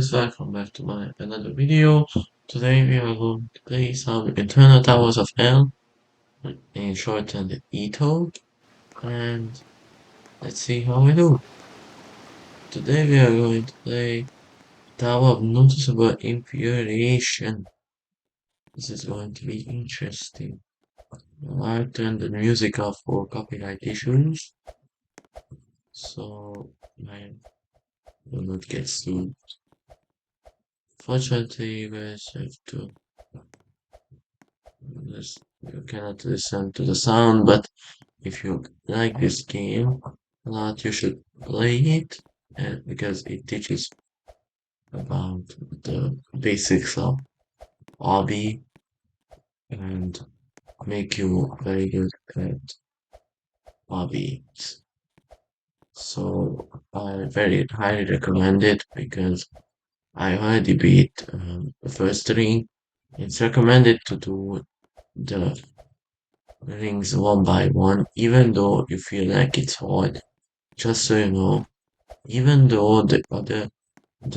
guys, welcome back to my another video. Today we are going to play some Eternal Towers of Hell, in shortened ETO, and let's see how we do. Today we are going to play Tower of Noticeable Infuriation. This is going to be interesting. I turned the music off for copyright issues, so I will not get sued. Fortunately, you guys have to you cannot listen to the sound, but if you like this game a lot, you should play it, because it teaches about the basics of hobby and make you very good at hobbies. So I very highly recommend it because I already beat the first ring. It's recommended to do the rings one by one, even though you feel like it's hard. Just so you know, even though the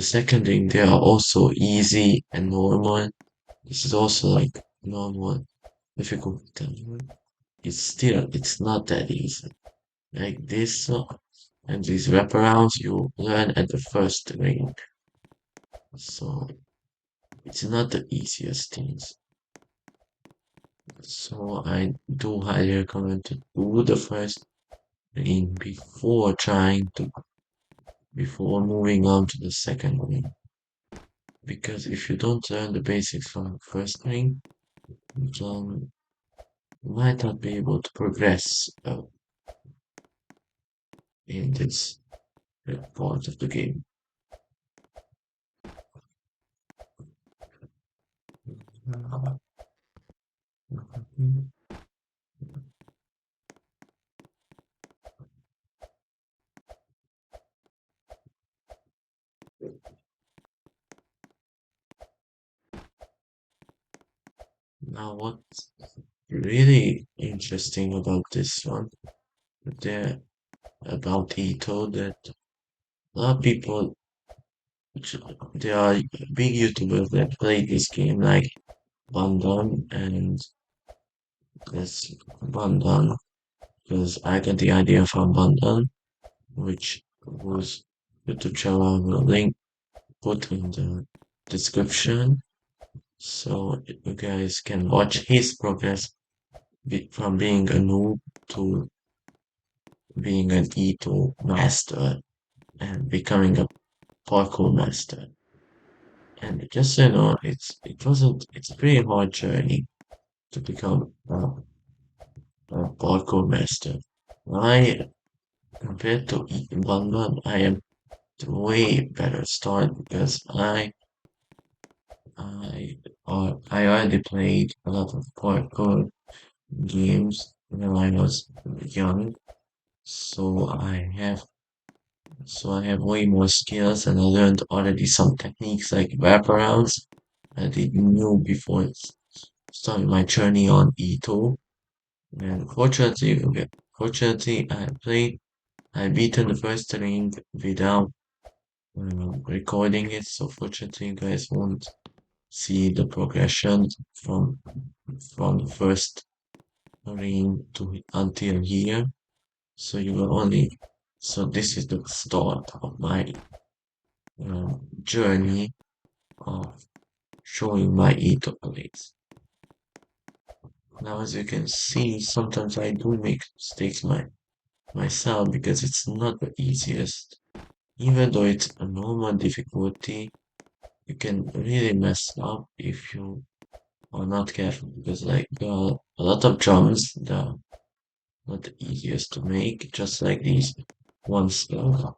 second ring they are also easy and normal, this is also like normal difficulty. It's not that easy. Like this and these wraparounds you learn at the first ring. So it's not the easiest things. So I do highly recommend to do the first ring before moving on to the second ring. Because if you don't learn the basics from the first ring, then you might not be able to progress in this part of the game. Now, what's really interesting about this one, there about Ito, that a lot of people, there are big YouTubers that play this game, like Bandon and this Bandon, because I got the idea from Bandon, which was YouTube channel I will link put in the description, so you guys can watch his progress from being a noob to being an E2 master and becoming a parkour master. And just so you know, it's a pretty hard journey to become a parkour master. I compared to Banban, I am way better start because I I already played a lot of parkour games when I was young, so I have way more skills and I learned already some techniques like wraparounds I didn't know before starting my journey on E2. And fortunately, I beaten the first ring without recording it. So fortunately, you guys won't see the progression from the first ring to until here. So you will only so this is the start of my journey of showing my abilities. Now, as you can see, sometimes I do make mistakes myself because it's not the easiest. Even though it's a normal difficulty, you can really mess up if you are not careful because like there are a lot of jumps that are not the easiest to make, just like these one stuff.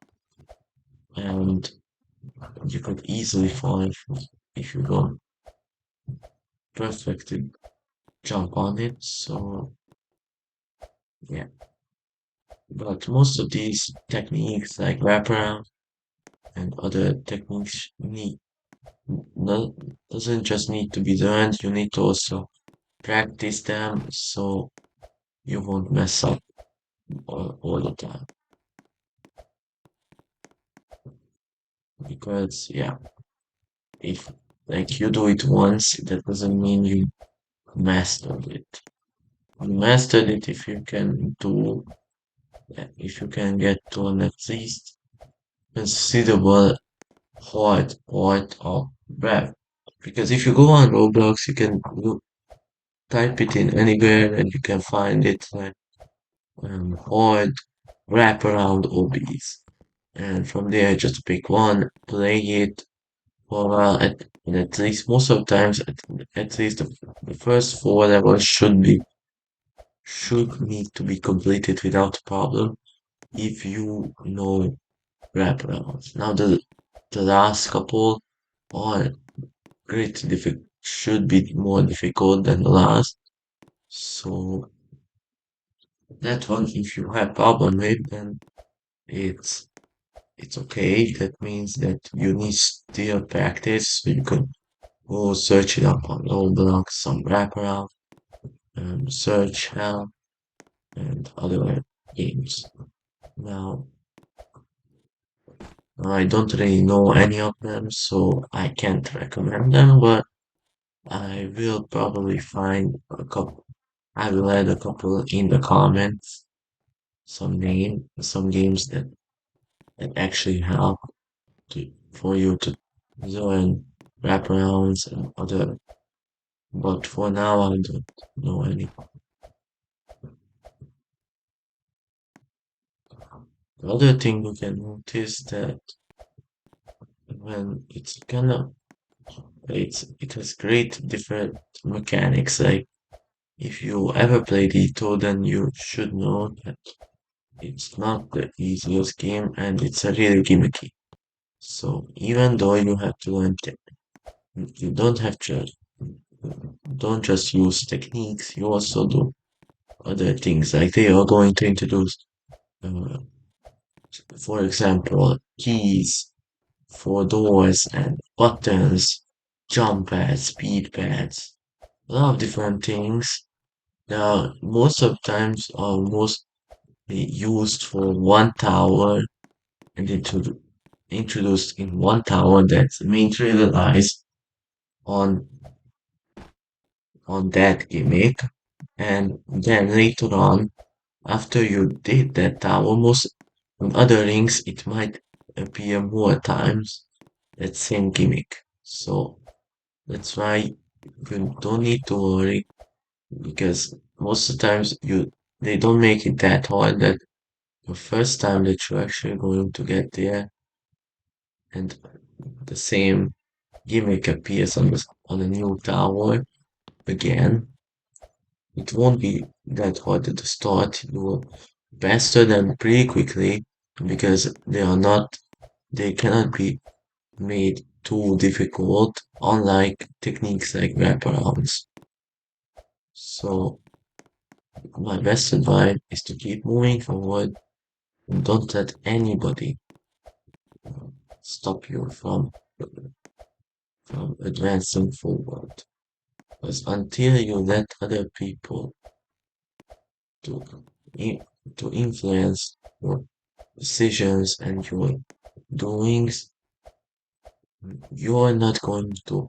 And you could easily fall if you don't perfectly jump on it. So yeah. But most of these techniques like wraparound and other techniques no, doesn't just need to be learned, you need to also practice them so you won't mess up all the time. Because yeah. If like you do it once, that doesn't mean you mastered it. You mastered it if you can get to an at least considerable height of breadth. Because if you go on Roblox, you can type it in anywhere and you can find it like hard wraparound OBs. And from there, just pick one, play it for a while. And at least most of the times, at least the first four levels should need to be completed without problem if you know wraparounds. Now the last couple are should be more difficult than the last. So that one, if you have problem with, then it's it's okay. That means that you need still practice. So you can go search it up on Roblox, some wraparound, search help, and other games. Now, I don't really know any of them, so I can't recommend them, but I will probably find a couple. I will add a couple in the comments, some games that actually help for you to learn wraparounds and other. But for now, I don't know any. The other thing you can notice that when it has great different mechanics. Like if you ever played Ito, then you should know that it's not the easiest game and it's a really gimmicky. So even though you have to learn, you don't just use techniques. You also do other things. Like they are going to introduce, uh, for example, keys for doors and buttons, jump pads, speed pads, a lot of different things. Now, most of times are mostly used for one tower and introduced in one tower that's materialized on on that gimmick. And then later on, after you did that tower, most in other rings it might appear more times that same gimmick. So that's why you don't need to worry because most of the times they don't make it that hard that the first time that you're actually going to get there and the same gimmick appears on a new tower again, it won't be that hard at the start. You will master them pretty quickly because they cannot be made too difficult, unlike techniques like wraparounds. So my best advice is to keep moving forward and don't let anybody stop you from advancing forward. Because until you let other people to in, to influence your decisions and your doings, you're not going to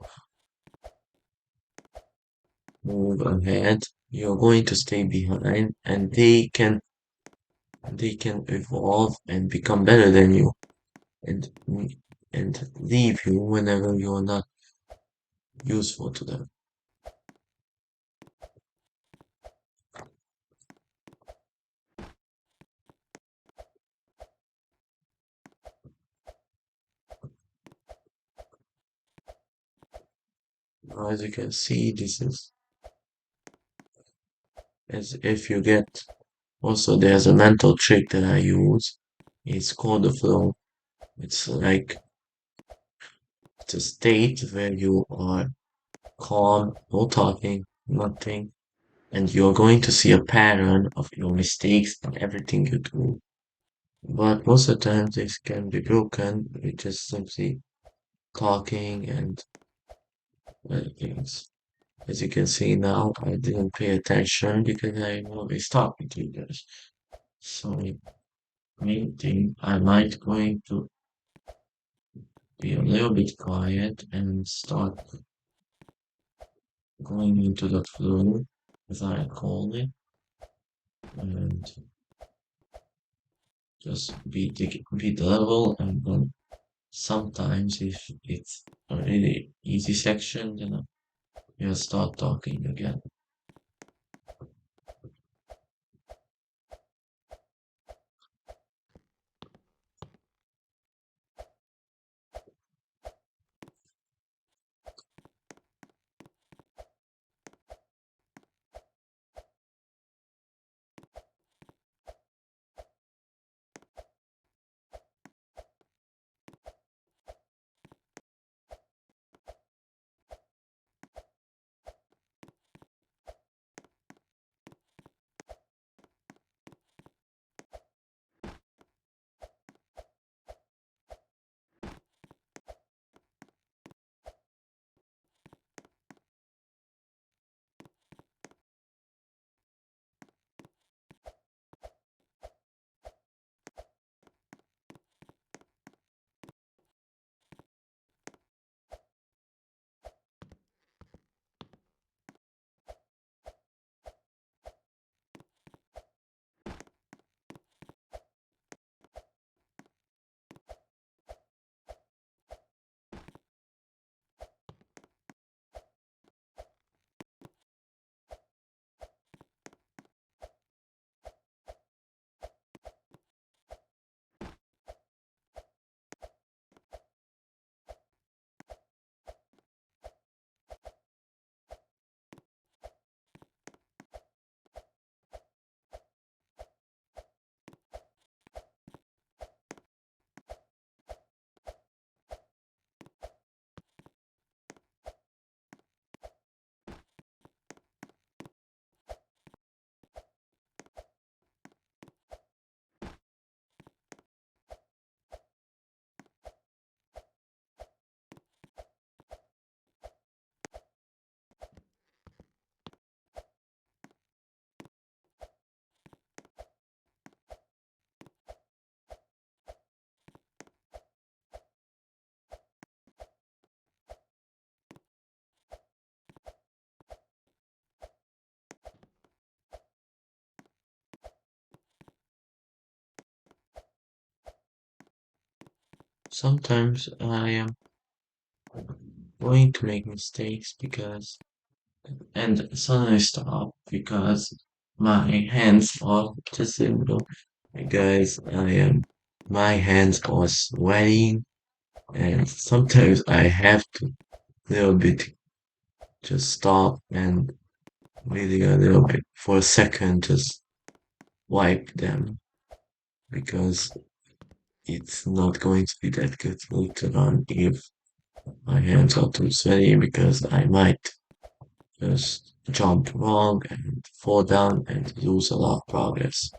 move ahead. You're going to stay behind, and they can evolve and become better than you, and and leave you whenever you're not useful to them. As you can see, this is as if you get. Also, there's a mental trick that I use. It's called the flow. It's like it's a state where you are calm, no talking, nothing, and you're going to see a pattern of your mistakes and everything you do. But most of the time, this can be broken with just simply talking and other things. As you can see now, I didn't pay attention because I always talking to you guys. So, main thing I might going to be a little bit quiet and start going into the flow, as I call it, and just beat the level. And then sometimes, if it's a really easy section, then you'll start talking again. Sometimes I am going to make mistakes because, and suddenly stop because my hands are just, guys, my hands are sweating, and sometimes I have to little bit just stop and really a little bit for a second just wipe them because it's not going to be that good later on if my hands are too sweaty because I might just jump wrong and fall down and lose a lot of progress.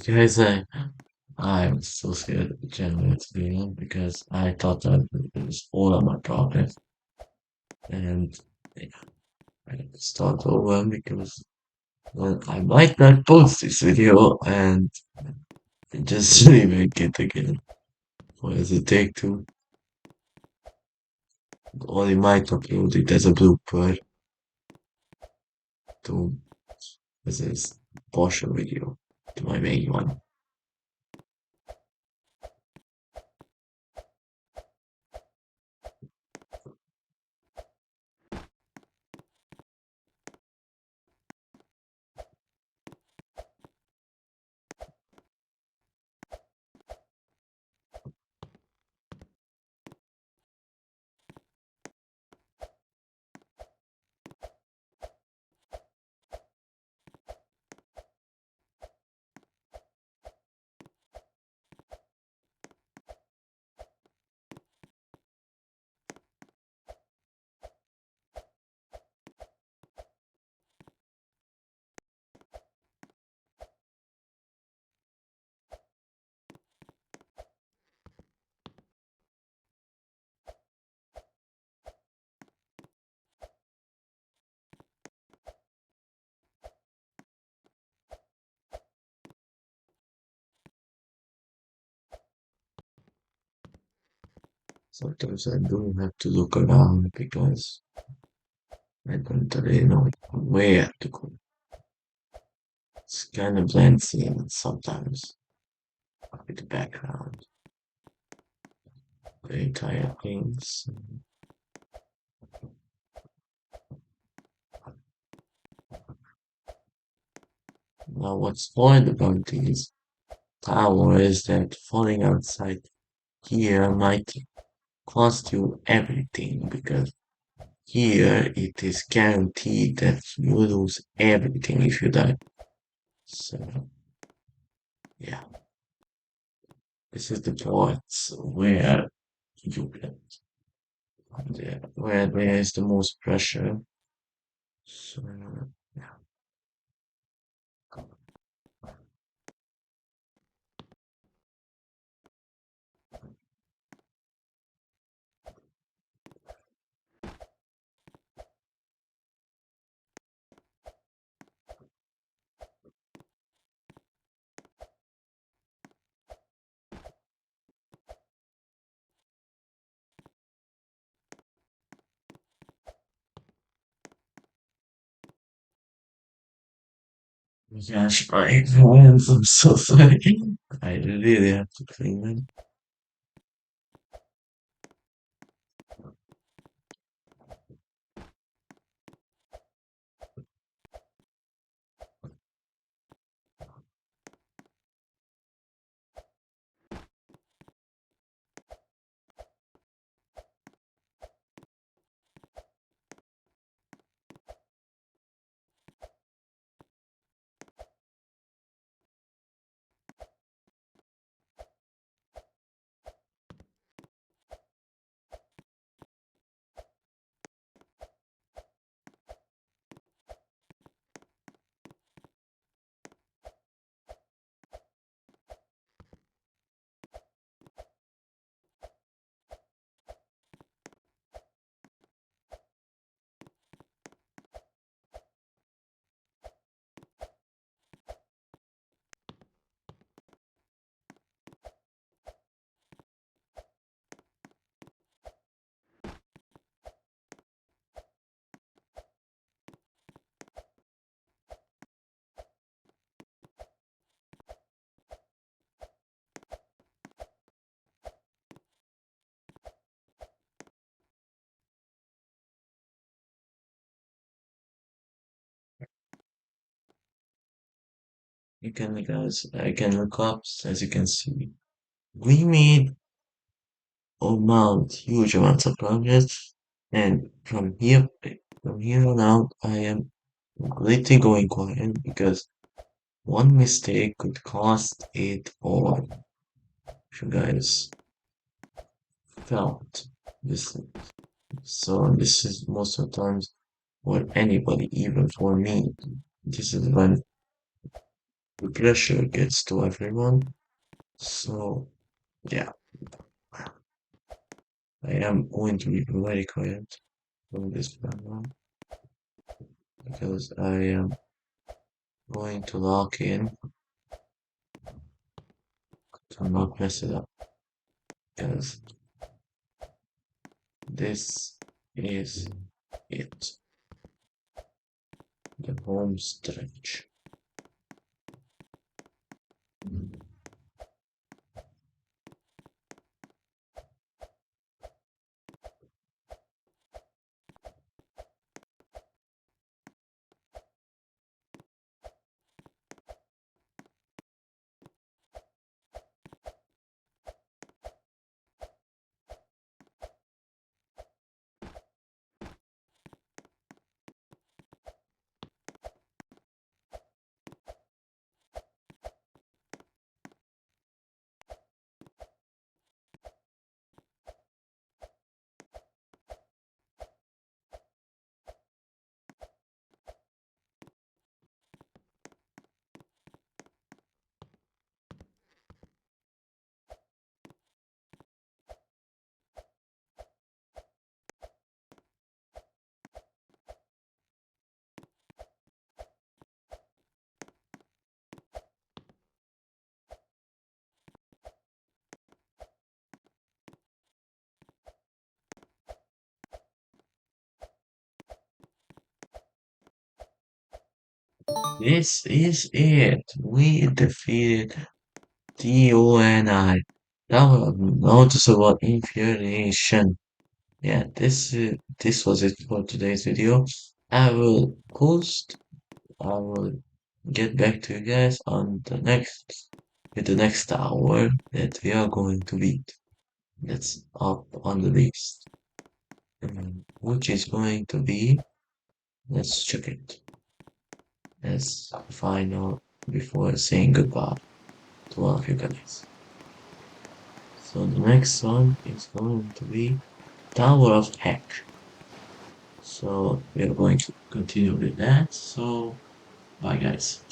Guys, I'm so scared of general experience because I thought that it was all of my progress and yeah, I start over because well, I might not post this video and just remake it again. What does it take to? Only might upload it as a blooper to this is partial video. to my main one. Sometimes I do have to look around because I don't really know where to go. It's kind of blends in sometimes with the background, the entire things. Now, what's odd about these towers is that falling outside here might cost you everything because here it is guaranteed that you lose everything if you die. So, yeah, this is the part where you get where there is the most pressure. So, yeah. Gosh, my hands, I'm so sorry. I really have to clean them. You can, guys, I can look up, as you can see. We made huge amounts of progress, and from here on out, I am completely going quiet because one mistake could cost it all. If you guys felt this, so this is most of the times for anybody, even for me. This is when the pressure gets to everyone. So yeah, I am going to be very quiet from this point on because I am going to lock in to not mess it up because this is it, the home stretch. This is it. We defeated TONI. That was noticeable infuriation. Yeah, this was it for today's video. I will post. I will get back to you guys on the next with the next tower that we are going to beat. That's up on the list. Which is going to be, let's check it. As final before saying goodbye to all of you guys. So the next one is going to be Tower of Heck. So we are going to continue with that. So bye guys.